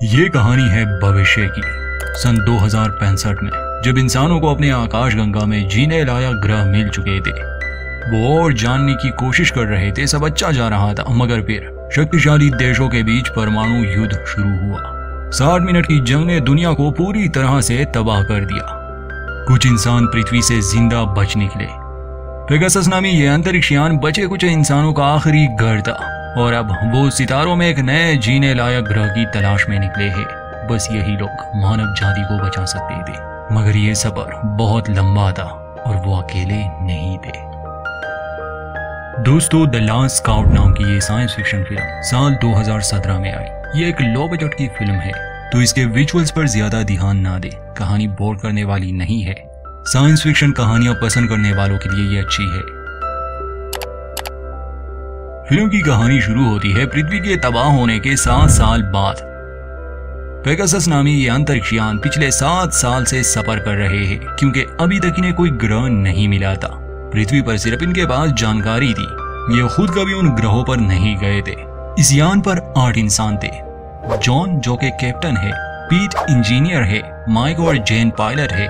ये कहानी है भविष्य की। सन 2065 में जब इंसानों को अपने आकाशगंगा में जीने लायक ग्रह मिल चुके थे, वो और जानने की कोशिश कर रहे थे। सब अच्छा जा रहा था, मगर फिर शक्तिशाली देशों के बीच परमाणु युद्ध शुरू हुआ। 60 मिनट की जंग ने दुनिया को पूरी तरह से तबाह कर दिया। कुछ इंसान पृथ्वी से जिंदा बच निकले। पेगासस नामी ये अंतरिक्ष यान बचे कुछ इंसानों का आखिरी घर था, और अब वो सितारों में एक नए जीने लायक ग्रह की तलाश में निकले हैं। बस यही लोग मानव जाति को बचा सकते थे, मगर ये सफर बहुत लंबा था और वो अकेले नहीं थे। दोस्तों, द लास्ट स्काउट नाम की ये साइंस फिक्शन फिल्म साल 2017 में आई। ये एक लो बजट की फिल्म है, तो इसके विजुअल्स पर ज्यादा ध्यान ना दे। कहानी बोर करने वाली नहीं है। साइंस फिक्शन कहानियां पसंद करने वालों के लिए ये अच्छी है। फिल्म की कहानी शुरू होती है पृथ्वी के तबाह होने के 7 साल बाद। पेगासस नामी ये अंतरिक्ष यान पिछले 7 साल से सफर कर रहे हैं, क्योंकि अभी तक इन्हें कोई ग्रह नहीं मिला था। पृथ्वी पर सिर्फ इनके पास जानकारी थी। ये खुद कभी उन ग्रहों पर नहीं गए थे। इस यान पर 8 इंसान थे। जॉन, जो कि कैप्टन है, पीट इंजीनियर है, माइक और जेन पायलट है।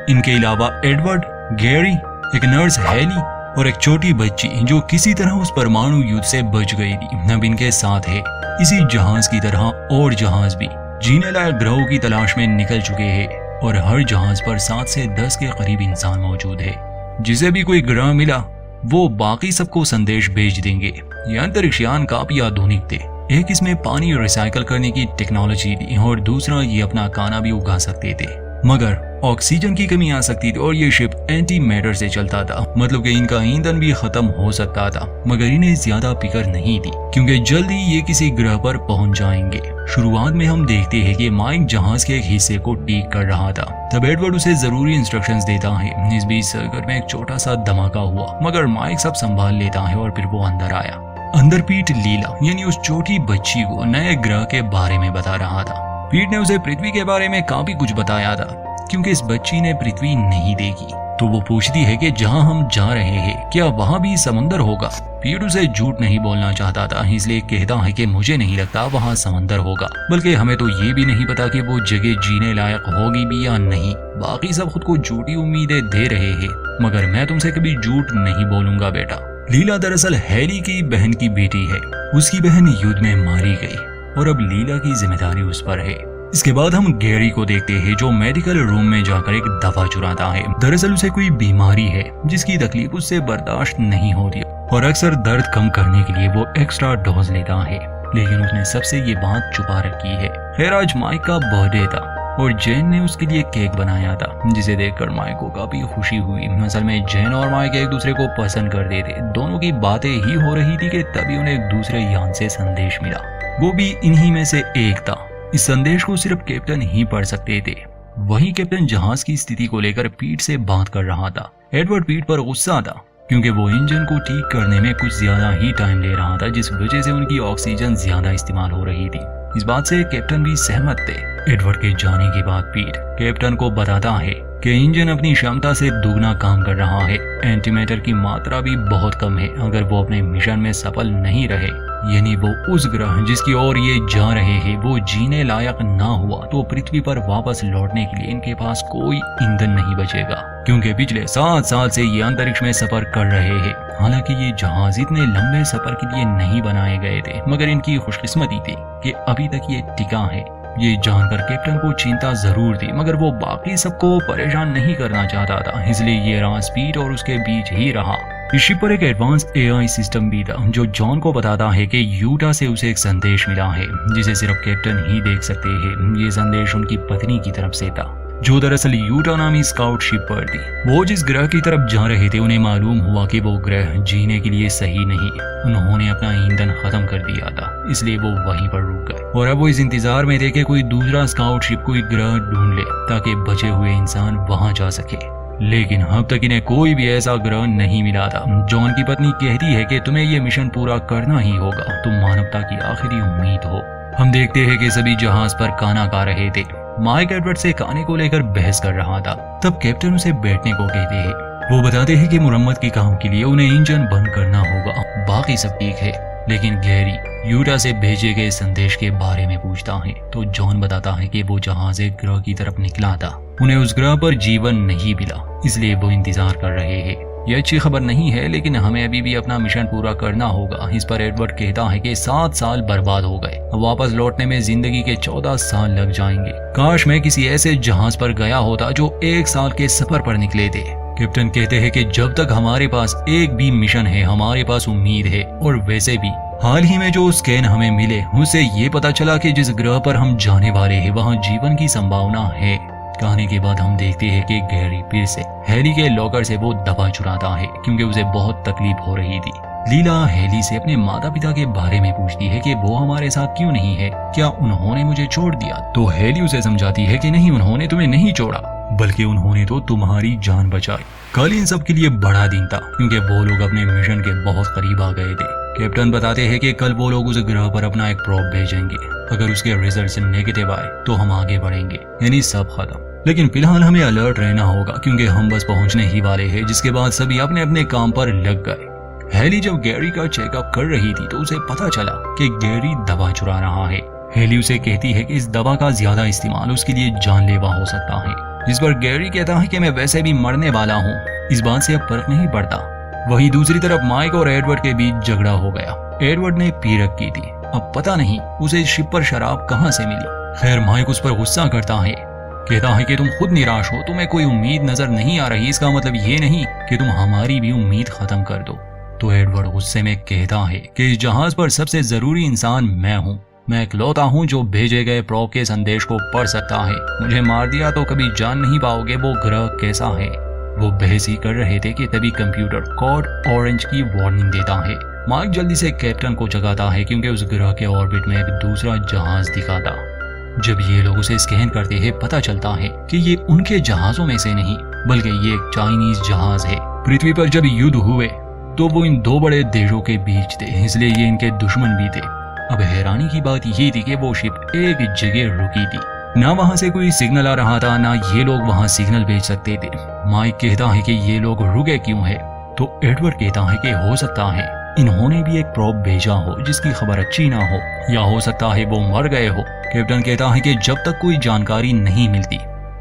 इनके अलावा एडवर्ड, गैरी, एक नर्स हेली और एक छोटी बच्ची जो किसी तरह उस परमाणु युद्ध से बच गई थी, अब इनके साथ है। इसी जहाज की तरह और जहाज भी जीने लायक ग्रहों की तलाश में निकल चुके हैं, और हर जहाज पर 7 से 10 के करीब इंसान मौजूद है। जिसे भी कोई ग्रह मिला वो बाकी सबको संदेश भेज देंगे। ये अंतरिक्ष यान काफी आधुनिक थे। एक इसमें पानी रिसाइकल करने की टेक्नोलॉजी थी, और दूसरा ये अपना खाना भी उगा सकते थे, मगर ऑक्सीजन की कमी आ सकती थी। और ये शिप एंटी मैटर से चलता था, मतलब कि इनका ईंधन भी खत्म हो सकता था। मगर इन्हें ज्यादा फिक्र नहीं थी, क्योंकि जल्द ही ये किसी ग्रह पर पहुंच जाएंगे। शुरुआत में हम देखते हैं कि माइक जहाज के एक हिस्से को ठीक कर रहा था। तब एडवर्ड उसे जरूरी इंस्ट्रक्शंस देता है। इस बीच सर्कल में एक छोटा सा धमाका हुआ, मगर माइक सब संभाल लेता है और फिर वो अंदर आया। अंदर पीट लीला यानी उस छोटी बच्ची को नए ग्रह के बारे में बता रहा था। पीट ने उसे पृथ्वी के बारे में काफी कुछ बताया था, क्योंकि इस बच्ची ने पृथ्वी नहीं देखी। तो वो पूछती है कि जहां हम जा रहे हैं क्या वहां भी समंदर होगा। पीट उसे झूठ नहीं बोलना चाहता था, इसलिए कहता है कि मुझे नहीं लगता वहां समंदर होगा, बल्कि हमें तो ये भी नहीं पता कि वो जगह जीने लायक होगी भी या नहीं। बाकी सब खुद को झूठी उम्मीदें दे रहे हैं, मगर मैं तुमसे कभी झूठ नहीं बोलूंगा बेटा। लीला दरअसल हैरी की बहन की बेटी है। उसकी बहन युद्ध में मारी गई, और अब लीला की जिम्मेदारी उस पर है। इसके बाद हम गैरी को देखते हैं, जो मेडिकल रूम में जाकर एक दवा चुराता है। दरअसल उसे कोई बीमारी है जिसकी तकलीफ उससे बर्दाश्त नहीं होती, और अक्सर दर्द कम करने के लिए वो एक्स्ट्रा डोज लेता है। लेकिन उसने सबसे ये बात छुपा रखी है। खैर, आज माइक का बर्थडे था और जैन ने उसके लिए केक बनाया था, जिसे देखकर माइक को काफी खुशी हुई। असल में जैन और माइक एक दूसरे को पसंद करते थे। दोनों की बातें ही हो रही थी कि तभी उन्हें एक दूसरे यान से संदेश मिला। वो भी इन्हीं में से एक था। इस संदेश को सिर्फ कैप्टन ही पढ़ सकते थे। वहीं कैप्टन जहाज की स्थिति को लेकर पीट से बात कर रहा था। एडवर्ड पीट पर गुस्सा था, क्योंकि वो इंजन को ठीक करने में कुछ ज्यादा ही टाइम ले रहा था, जिस वजह से उनकी ऑक्सीजन ज्यादा इस्तेमाल हो रही थी। इस बात से कैप्टन भी सहमत थे। एडवर्ड के जाने के बाद पीट कैप्टन को बताता है कि इंजन अपनी क्षमता से दुगना काम कर रहा है। एंटीमैटर की मात्रा भी बहुत कम है। अगर वो अपने मिशन में सफल नहीं रहे, यानी वो उस ग्रह जिसकी ओर ये जा रहे हैं वो जीने लायक ना हुआ, तो पृथ्वी पर वापस लौटने के लिए इनके पास कोई ईंधन नहीं बचेगा, क्योंकि पिछले 7 साल से ये अंतरिक्ष में सफर कर रहे हैं। हालांकि ये जहाज इतने लंबे सफर के लिए नहीं बनाए गए थे, मगर इनकी खुशकिस्मती थी कि अभी तक ये टिका है। ये जानकर कैप्टन को चिंता जरूर थी, मगर वो बाकी सबको परेशान नहीं करना चाहता था, इसलिए ये राज पीट और उसके बीच ही रहा। इस शिप पर एक एडवांस एआई सिस्टम भी था, जो जॉन को बताता है कि यूटा से उसे एक संदेश मिला है, जिसे सिर्फ कैप्टन ही देख सकते हैं। ये संदेश उनकी पत्नी की तरफ से था, जो दरअसल यूटा नामी स्काउट शिप पर थी। वो जिस ग्रह की तरफ जा रहे थे, उन्हें मालूम हुआ कि वो ग्रह जीने के लिए सही नहीं। उन्होंने अपना ईंधन खत्म कर दिया था, इसलिए वो वहीं पर रुक गए, और अब वो इस इंतजार में थे कि कोई दूसरा स्काउट शिप कोई ग्रह ढूंढ ले, ताकि बचे हुए इंसान वहां जा सके। लेकिन अब तक इन्हें कोई भी ऐसा ग्रह नहीं मिला था। जॉन की पत्नी कहती है कि तुम्हें ये मिशन पूरा करना ही होगा, तुम मानवता की आखिरी उम्मीद हो। हम देखते हैं कि सभी जहाज पर खाना खा रहे थे। माइक एडवर्ड से खाने को लेकर बहस कर रहा था। तब कैप्टन उसे बैठने को कहते हैं। वो बताते हैं कि मुरम्मत के काम के लिए उन्हें इंजन बंद करना होगा, बाकी सब ठीक है। लेकिन गैरी यूटा से भेजे गए संदेश के बारे में पूछता है तो जॉन बताता है कि वो जहाज एक ग्रह की तरफ निकला था। उन्हें उस ग्रह पर जीवन नहीं मिला, इसलिए वो इंतजार कर रहे हैं। ये अच्छी खबर नहीं है, लेकिन हमें अभी भी अपना मिशन पूरा करना होगा। इस पर एडवर्ड कहता है कि 7 साल बर्बाद हो गए, वापस लौटने में जिंदगी के 14 साल लग जाएंगे। काश मैं किसी ऐसे जहाज पर गया होता जो 1 साल के सफर पर निकले थे। कैप्टन कहते हैं कि जब तक हमारे पास एक भी मिशन है हमारे पास उम्मीद है। और वैसे भी हाल ही में जो स्कैन हमें मिले उससे ये पता चला कि जिस ग्रह पर हम जाने वाले हैं वहाँ जीवन की संभावना है। कहने के बाद हम देखते हैं कि गैरी फिर से हेली के लॉकर से वो दवा चुराता है क्योंकि उसे बहुत तकलीफ हो रही थी। लीला हेली से अपने माता पिता के बारे में पूछती है कि वो हमारे साथ क्यों नहीं है, क्या उन्होंने मुझे छोड़ दिया। तो हेली उसे समझाती है कि नहीं, उन्होंने तुम्हें नहीं छोड़ा, बल्कि उन्होंने तो तुम्हारी जान बचाई। कल इन सब के लिए बड़ा दिन था क्योंकि वो लोग अपने मिशन के बहुत करीब आ गए थे। कैप्टन बताते हैं कि कल वो लोग उस ग्रह पर अपना एक प्रोब भेजेंगे। अगर उसके रिजल्ट नेगेटिव आए तो हम आगे बढ़ेंगे, यानी सब खत्म। लेकिन फिलहाल हमें अलर्ट रहना होगा क्योंकि हम बस पहुंचने ही वाले हैं। जिसके बाद सभी अपने अपने काम पर लग गए। हेली जब गैरी का चेकअप कर रही थी तो उसे पता चला कि गैरी दवा चुरा रहा है। हेली उसे कहती है कि इस दवा का ज्यादा इस्तेमाल उसके लिए जानलेवा हो सकता है, जिस पर गैरी कहता है कि मैं वैसे भी मरने वाला हूँ, इस बात से अब फर्क नहीं पड़ता। वहीं दूसरी तरफ माइक और एडवर्ड के बीच झगड़ा हो गया। एडवर्ड ने पी रखी थी, अब पता नहीं उसे शिप पर शराब कहाँ से मिली। खैर माइक उस पर गुस्सा करता है, कहता है कि तुम खुद निराश हो, तुम्हें कोई उम्मीद नजर नहीं आ रही, इसका मतलब ये नहीं कि तुम हमारी भी उम्मीद खत्म कर दो। तो एडवर्ड गुस्से में कहता है कि इस जहाज पर सबसे जरूरी इंसान मैं हूँ। मैं इकलौता हूँ जो भेजे गए प्रोब के संदेश को पढ़ सकता है। मुझे मार दिया तो कभी जान नहीं पाओगे वो ग्रह कैसा है। वो बहस ही कर रहे थे कि तभी कंप्यूटर कोड ऑरेंज की वार्निंग देता है। मार्क जल्दी से कैप्टन को जगाता है क्योंकि उस ग्रह के ऑर्बिट में एक दूसरा जहाज दिखा था। जब ये लोग उसे स्कैन करते हैं पता चलता है कि ये उनके जहाजों में से नहीं बल्कि ये एक चाइनीज जहाज है। पृथ्वी पर जब युद्ध हुए तो वो इन 2 बड़े देशों के बीच थे, इसलिए ये इनके दुश्मन भी थे। अब हैरानी की बात ये थी कि वो शिप एक जगह रुकी थी, ना वहां से कोई सिग्नल आ रहा था ना ये लोग वहां सिग्नल भेज सकते थे। माइक कहता है कि ये लोग रुके क्यों है, तो एडवर्ड कहता है कि हो सकता है इन्होंने भी एक प्रोब भेजा हो जिसकी खबर अच्छी ना हो, या हो सकता है वो मर गए हो। कैप्टन कहता है कि जब तक कोई जानकारी नहीं मिलती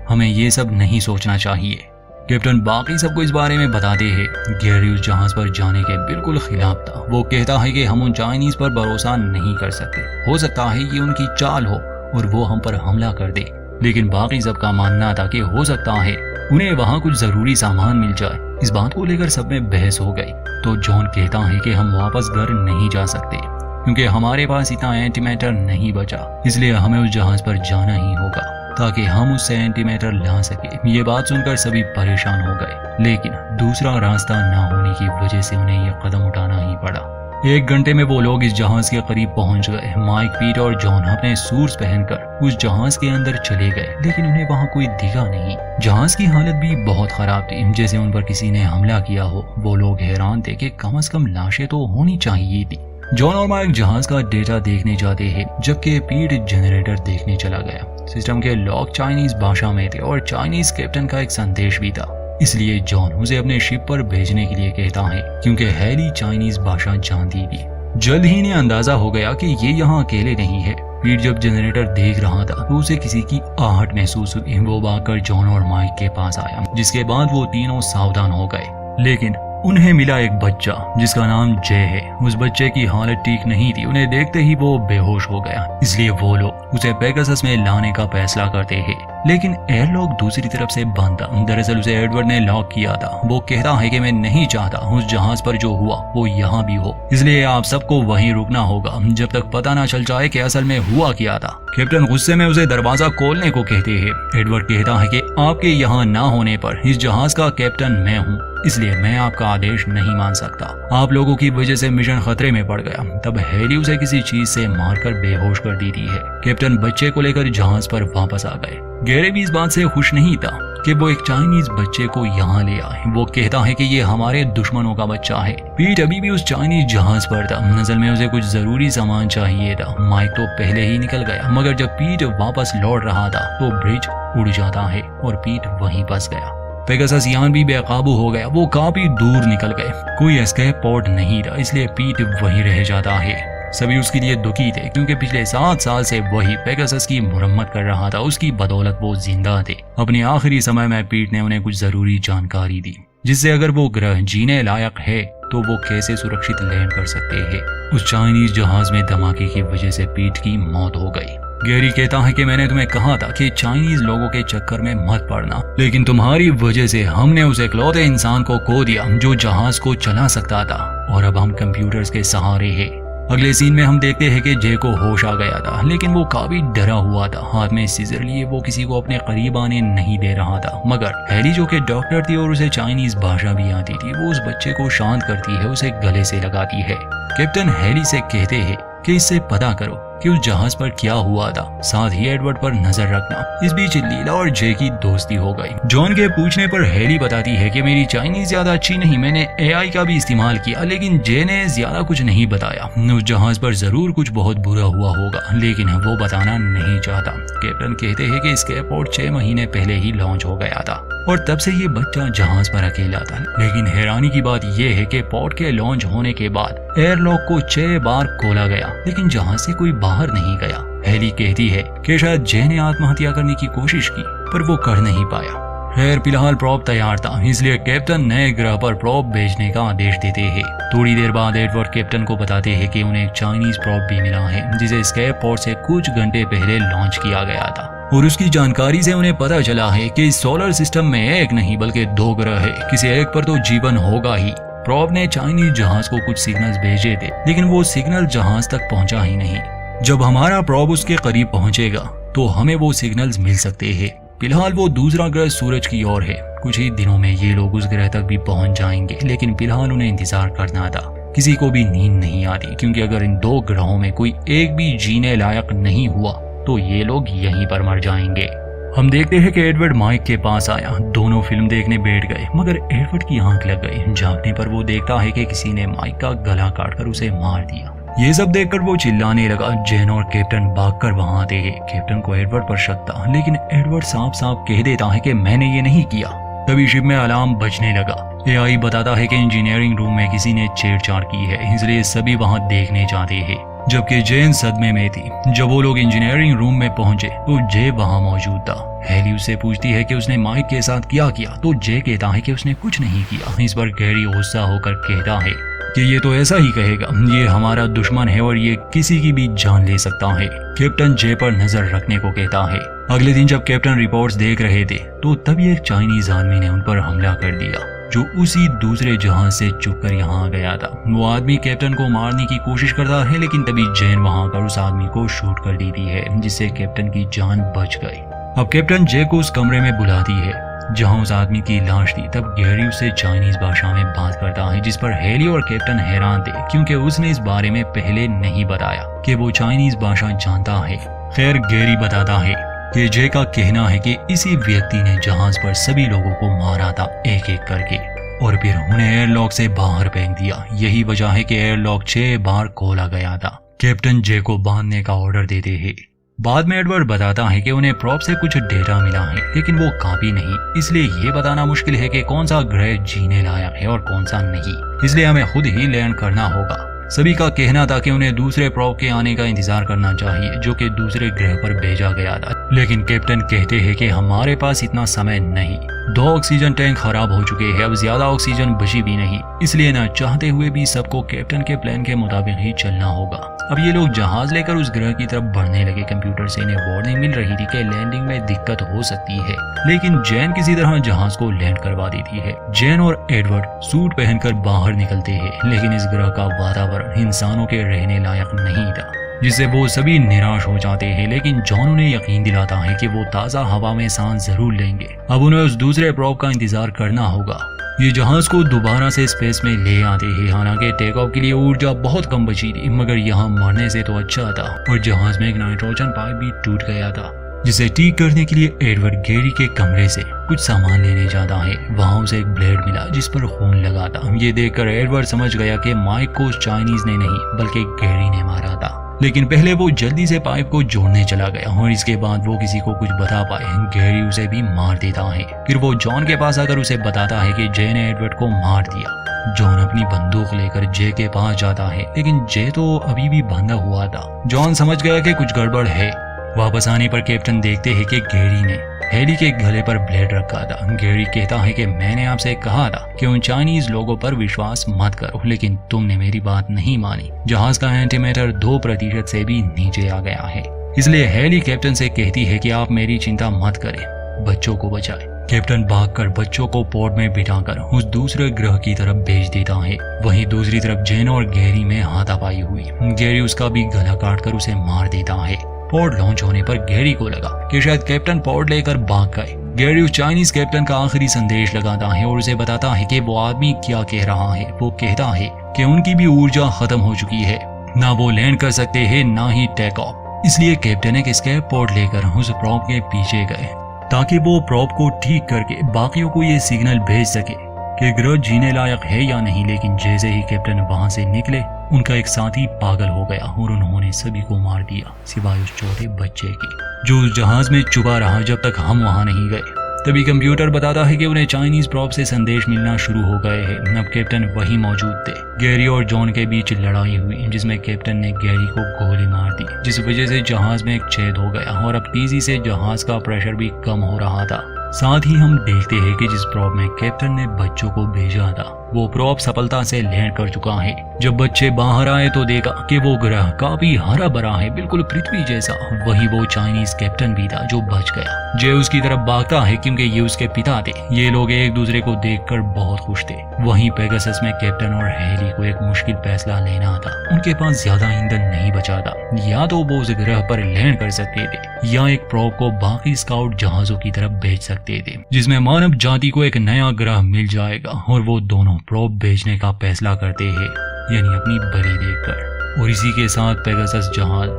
हमें ये सब नहीं सोचना चाहिए। कैप्टन बाकी सबको इस बारे में बताते हैं। गैरी उस जहाज पर जाने के बिल्कुल खिलाफ था। वो कहता है कि हम उन चाइनीज पर भरोसा नहीं कर सकते, हो सकता है ये उनकी चाल हो और वो हम पर हमला कर दे। लेकिन बाकी सबका मानना था कि हो सकता है उन्हें वहाँ कुछ जरूरी सामान मिल जाए। इस बात को लेकर सब में बहस हो गई। तो जॉन कहता है कि हम वापस घर नहीं जा सकते क्योंकि हमारे पास इतना एंटीमैटर नहीं बचा, इसलिए हमें उस जहाज पर जाना ही होगा ताकि हम उससे एंटीमैटर ला सके। ये बात सुनकर सभी परेशान हो गए, लेकिन दूसरा रास्ता ना होने की वजह से उन्हें यह कदम उठाना ही पड़ा। 1 घंटे में वो लोग इस जहाज के करीब पहुंच गए। माइक, पीट और जॉन अपने सूट्स पहनकर उस जहाज के अंदर चले गए, लेकिन उन्हें वहां कोई दिखा नहीं। जहाज की हालत भी बहुत खराब थी, जैसे उन पर किसी ने हमला किया हो। वो लोग हैरान थे कि कम से कम लाशें तो होनी चाहिए थी। जॉन और माइक जहाज का डेटा देखने जाते हैं, जबकि पीट जनरेटर देखने चला गया। सिस्टम के लॉक चाइनीज भाषा में थे और चाइनीज कैप्टन का एक संदेश भी था, इसलिए जॉन उसे अपने शिप पर भेजने के लिए कहता है क्योंकि हैली चाइनीज भाषा जानती थी। जल्द ही इन्हें अंदाजा हो गया कि ये यहाँ अकेले नहीं है। पीट जब जनरेटर देख रहा था तो उसे किसी की आहट महसूस हुई। वो भागकर जॉन और माइक के पास आया, जिसके बाद वो तीनों सावधान हो गए। लेकिन उन्हें मिला एक बच्चा जिसका नाम जय है। उस बच्चे की हालत ठीक नहीं थी, उन्हें देखते ही वो बेहोश हो गया, इसलिए वो लोग उसे पेगासस में लाने का फैसला करते हैं। लेकिन एयरलॉक दूसरी तरफ से बंद था। दरअसल उसे एडवर्ड ने लॉक किया था। वो कहता है कि मैं नहीं चाहता उस जहाज पर जो हुआ वो यहाँ भी हो, इसलिए आप सबको वहीं रुकना होगा जब तक पता ना चल जाए कि असल में हुआ क्या था। कैप्टन गुस्से में उसे दरवाजा खोलने को कहते हैं। एडवर्ड कहता है कि आपके यहाँ ना होने पर इस जहाज का कैप्टन मैं हूँ, इसलिए मैं आपका आदेश नहीं मान सकता। आप लोगों की वजह से मिशन खतरे में पड़ गया। तब हैली उसे किसी चीज से मारकर बेहोश कर देती है। कैप्टन बच्चे को लेकर जहाज पर वापस आ गए। गैरी भी इस बात से खुश नहीं था कि वो एक चाइनीज बच्चे को यहाँ ले आए। वो कहता है कि ये हमारे दुश्मनों का बच्चा है। पीट अभी भी उस चाइनीज जहाज पर था। असल में उसे कुछ जरूरी सामान चाहिए था। माइक तो पहले ही निकल गया, मगर जब पीट वापस लौट रहा था तो ब्रिज उड़ जाता है और पीट वहीं फंस गया। पेगासस यान भी बेकाबू हो गया। वो काफी दूर निकल गए। कोई एस्केप पॉड नहीं था, इसलिए पीट वहीं रह जाता है। सभी उसके लिए दुखी थे क्योंकि पिछले 7 साल से वही पेगासस की मुरम्मत कर रहा था। उसकी बदौलत वो जिंदा थे। अपने आखिरी समय में पीट ने उन्हें कुछ जरूरी जानकारी दी, जिससे अगर वो ग्रह जीने लायक है तो वो कैसे सुरक्षित लैंड कर सकते हैं। उस चाइनीज जहाज में धमाके की वजह से पीट की मौत हो गई। गैरी कहता है कि मैंने तुम्हें कहा था कि चाइनीज लोगों के चक्कर में मत पड़ना, लेकिन तुम्हारी वजह से हमने उस इकलौते इंसान को खो दिया जो जहाज को चला सकता था, और अब हम कंप्यूटर्स के सहारे हैं। अगले सीन में हम देखते हैं कि जे को होश आ गया था, लेकिन वो काफी डरा हुआ था। हाथ में सीजर लिए वो किसी को अपने करीब आने नहीं दे रहा था। मगर हेली जो कि डॉक्टर थी और उसे चाइनीज भाषा भी आती थी, वो उस बच्चे को शांत करती है, उसे गले से लगाती है। कैप्टन हेली से कहते हैं कि इससे पता करो कि उस जहाज पर क्या हुआ था, साथ ही एडवर्ड पर नजर रखना। इस बीच लीला और जे की दोस्ती हो गई। जॉन के पूछने पर हेली बताती है कि मेरी चाइनीज ज्यादा अच्छी नहीं, मैंने एआई का भी इस्तेमाल किया, लेकिन जे ने ज्यादा कुछ नहीं बताया। उस जहाज पर जरूर कुछ बहुत बुरा हुआ होगा, लेकिन वो बताना नहीं चाहता। कैप्टन कहते हैं कि एस्केप पॉड 6 महीने पहले ही लॉन्च हो गया था और तब से ये बच्चा जहाज पर अकेला था। लेकिन हैरानी की बात यह है कि पॉड के लॉन्च होने के बाद एयरलॉक को 6 बार खोला गया, लेकिन जहाज से कोई बाहर नहीं गया। हेली कहती है कि शायद जे ने आत्महत्या करने की कोशिश की, पर वो कर नहीं पाया। खैर फिलहाल प्रॉप तैयार था, इसलिए कैप्टन नए ग्रह पर प्रॉप भेजने का आदेश देते हैं। थोड़ी देर बाद एडवर्ड कैप्टन को बताते हैं कि उन्हें एक चाइनीज प्रॉप भी मिला है, जिसे एस्केप पॉड से कुछ घंटे पहले लॉन्च किया गया था। और उसकी जानकारी से उन्हें पता चला है कि इस सोलर सिस्टम में एक नहीं बल्कि 2 ग्रह है। किसी एक पर तो जीवन होगा ही। प्रॉप ने चाइनीज जहाज को कुछ सिग्नल्स भेजे थे, लेकिन वो सिग्नल जहाज तक पहुंचा ही नहीं। जब हमारा प्रॉप उसके करीब पहुंचेगा तो हमें वो सिग्नल्स मिल सकते हैं। फिलहाल वो दूसरा ग्रह सूरज की ओर है। कुछ ही दिनों में ये लोग उस ग्रह तक भी पहुंच जाएंगे, लेकिन फिलहाल उन्हें इंतजार करना था। किसी को भी नींद नहीं आती, क्योंकि अगर इन 2 ग्रहों में कोई एक भी जीने लायक नहीं हुआ तो ये लोग यहीं पर मर जाएंगे। हम देखते हैं कि एडवर्ड माइक के पास आया। दोनों फिल्म देखने बैठ गए, मगर एडवर्ड की आंख लग गई। जागने पर वो देखता है कि किसी ने माइक का गला काटकर उसे मार दिया। ये सब देखकर वो चिल्लाने लगा। जेन और कैप्टन भागकर वहां आते हैं। कैप्टन को एडवर्ड पर शक था, लेकिन एडवर्ड साफ साफ कह देता है कि मैंने ये नहीं किया। तभी शिप में अलार्म बजने लगा। एआई बताता है कि इंजीनियरिंग रूम में किसी ने छेड़छाड़ की है, इसलिए सभी वहां देखने जाते हैं। जबकि जेन सदमे में थी। जब वो लोग इंजीनियरिंग रूम में पहुंचे तो जे वहां मौजूद था। हेली उससे पूछती है कि उसने माइक के साथ क्या किया, तो जे कहता है कि उसने कुछ नहीं किया। इस पर गैरी गुस्सा होकर कहता है कि ये तो ऐसा ही कहेगा, ये हमारा दुश्मन है और ये किसी की भी जान ले सकता है। कैप्टन जे पर नजर रखने को कहता है। अगले दिन जब कैप्टन रिपोर्ट्स देख रहे थे तो तभी एक चाइनीज आदमी ने उन पर हमला कर दिया, जो उसी दूसरे जहाज से चुपकर यहाँ आ गया था। वो आदमी कैप्टन को मारने की कोशिश करता है, लेकिन तभी जेन वहां आकर उस आदमी को शूट कर देती है, जिससे कैप्टन की जान बच गई। अब कैप्टन जे को उस कमरे में बुलाती है जहां उस आदमी की लाश थी। तब गैरी उससे चाइनीज भाषा में बात करता है, जिस पर हेली और कैप्टन हैरान थे, क्योंकि उसने इस बारे में पहले नहीं बताया कि वो चाइनीज भाषा जानता है। खैर गैरी बताता है कि जे का कहना है कि इसी व्यक्ति ने जहाज पर सभी लोगों को मारा था, एक एक करके, और फिर उन्हें एयरलॉक से बाहर फेंक दिया। यही वजह है कि एयरलॉक 6 बार खोला गया था। कैप्टन जे को बांधने का ऑर्डर देते हैं। बाद में एडवर्ड बताता है कि उन्हें प्रॉप से कुछ डेटा मिला है, लेकिन वो काफी नहीं, इसलिए ये बताना मुश्किल है कि कौन सा ग्रह जीने लायक है और कौन सा नहीं। इसलिए हमें खुद ही लैंड करना होगा। सभी का कहना था कि उन्हें दूसरे प्रॉप के आने का इंतजार करना चाहिए, जो कि दूसरे ग्रह पर भेजा गया था। लेकिन कैप्टन कहते हैं कि हमारे पास इतना समय नहीं। 2 ऑक्सीजन टैंक खराब हो चुके हैं, अब ज्यादा ऑक्सीजन बची भी नहीं, इसलिए न चाहते हुए भी सबको कैप्टन के प्लान के मुताबिक ही चलना होगा। अब ये लोग जहाज लेकर उस ग्रह की तरफ बढ़ने लगे। कंप्यूटर से इन्हें वार्निंग मिल रही थी कि लैंडिंग में दिक्कत हो सकती है, लेकिन जेन किसी तरह जहाज को लैंड करवा देती है। जेन और एडवर्ड सूट पहनकर बाहर निकलते हैं, लेकिन इस ग्रह का वातावरण इंसानों के रहने लायक नहीं था, जिससे वो सभी निराश हो जाते हैं। लेकिन जॉन उन्हें यकीन दिलाता है कि वो ताज़ा हवा में सांस जरूर लेंगे। अब उन्हें उस दूसरे प्रॉप का इंतजार करना होगा। ये जहाज को दोबारा से स्पेस में ले आते हैं। हालांकि टेक ऑफ के लिए ऊर्जा बहुत कम बची थी, मगर यहाँ मरने से तो अच्छा था। और जहाज में एक नाइट्रोजन पाइप भी टूट गया था, जिसे ठीक करने के लिए एडवर्ड गैरी के कमरे से कुछ सामान लेने जाता है। वहां उसे एक ब्लेड मिला जिस पर खून लगा था। ये देखकर एडवर्ड समझ गया कि माइक को उस चाइनीज ने नहीं बल्कि गैरी ने मारा था। लेकिन पहले वो जल्दी से पाइप को जोड़ने चला गया और इसके बाद वो किसी को कुछ बता पाए गैरी उसे भी मार देता है। फिर वो जॉन के पास आकर उसे बताता है कि जे ने एडवर्ड को मार दिया। जॉन अपनी बंदूक लेकर जे के पास जाता है, लेकिन जे तो अभी भी बंधा हुआ था। जॉन समझ गया कि कुछ गड़बड़ है। वापस आने पर कैप्टन देखते हैं कि गैरी ने हेली के गले पर ब्लेड रखा था। गैरी कहता है कि मैंने आपसे कहा था कि उन चाइनीज लोगों पर विश्वास मत करो, लेकिन तुमने मेरी बात नहीं मानी। जहाज का एंटीमीटर 2% से भी नीचे आ गया है। इसलिए हेली कैप्टन से कहती है कि आप मेरी चिंता मत करें, बच्चों को बचाएं। कैप्टन भागकर बच्चों को पोर्ट में बिठाकर उस दूसरे ग्रह की तरफ भेज देता है। वहीं दूसरी तरफ जेन और गैरी में हाथापाई हुई। गैरी उसका भी गला काटकर उसे मार देता है। पोर्ट लॉन्च होने पर गैरी को लगा कि शायद कैप्टन पोर्ट लेकर भाग गए। गैरी उस चाइनीज कैप्टन का आखिरी संदेश लगाता है और उसे बताता है कि वो आदमी क्या कह रहा है। वो कहता है कि उनकी भी ऊर्जा खत्म हो चुकी है, ना वो लैंड कर सकते हैं ना ही टेक ऑफ। इसलिए कैप्टन एक एस्केप पोर्ट लेकर उस प्रॉप के पीछे गए ताकि वो प्रॉप को ठीक करके बाकियों को ये सिग्नल भेज सके कि ग्रह जीने लायक है या नहीं। लेकिन जैसे ही कैप्टन वहां से निकले, उनका एक साथी पागल हो गया और उन्होंने सभी को मार दिया सिवाय उस छोटे बच्चे के, जो उस जहाज में छुपा रहा जब तक हम वहां नहीं गए। तभी कंप्यूटर बताता है कि उन्हें चाइनीज प्रॉप से संदेश मिलना शुरू हो गए हैं। अब कैप्टन वहीं मौजूद थे। गैरी और जॉन के बीच लड़ाई हुई जिसमें कैप्टन ने गैरी को गोली मार दी, जिस वजह से जहाज में एक छेद हो गया और अब तेजी से जहाज का प्रेशर भी कम हो रहा था। साथ ही हम देखते हैं कि जिस प्रॉप में कैप्टन ने बच्चों को भेजा था, वो प्रॉप सफलता से लैंड कर चुका है। जब बच्चे बाहर आए तो देखा कि वो ग्रह काफी हरा भरा है, बिल्कुल पृथ्वी जैसा। वही वो चाइनीज कैप्टन भी था जो बच गया। जे उसकी तरफ भागता है क्योंकि ये उसके पिता थे। ये लोग एक दूसरे को देखकर बहुत खुश थे। वहीं पेगासस में कैप्टन और हेली को एक मुश्किल फैसला लेना था। उनके पास ज्यादा ईंधन नहीं बचा था। या तो वो उस ग्रह पर लैंड कर सकते थे या एक प्रॉप को बाकी स्काउट जहाजों की तरफ भेज सकते थे, जिसमें मानव जाति को एक नया ग्रह मिल जाएगा। और वो दोनों प्रॉप भेजने का फैसला करते हैं, यानी अपनी बलि देकर। और इसी के साथ पेगासस जहाज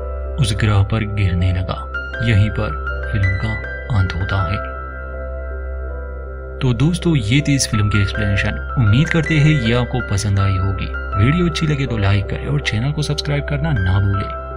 उस ग्रह पर गिरने लगा। यहीं पर फिल्म का अंत होता है। तो दोस्तों, ये थी इस फिल्म की एक्सप्लेनेशन। उम्मीद करते हैं ये आपको पसंद आई होगी। वीडियो अच्छी लगे तो लाइक करें और चैनल को सब्सक्राइब करना ना भूलें।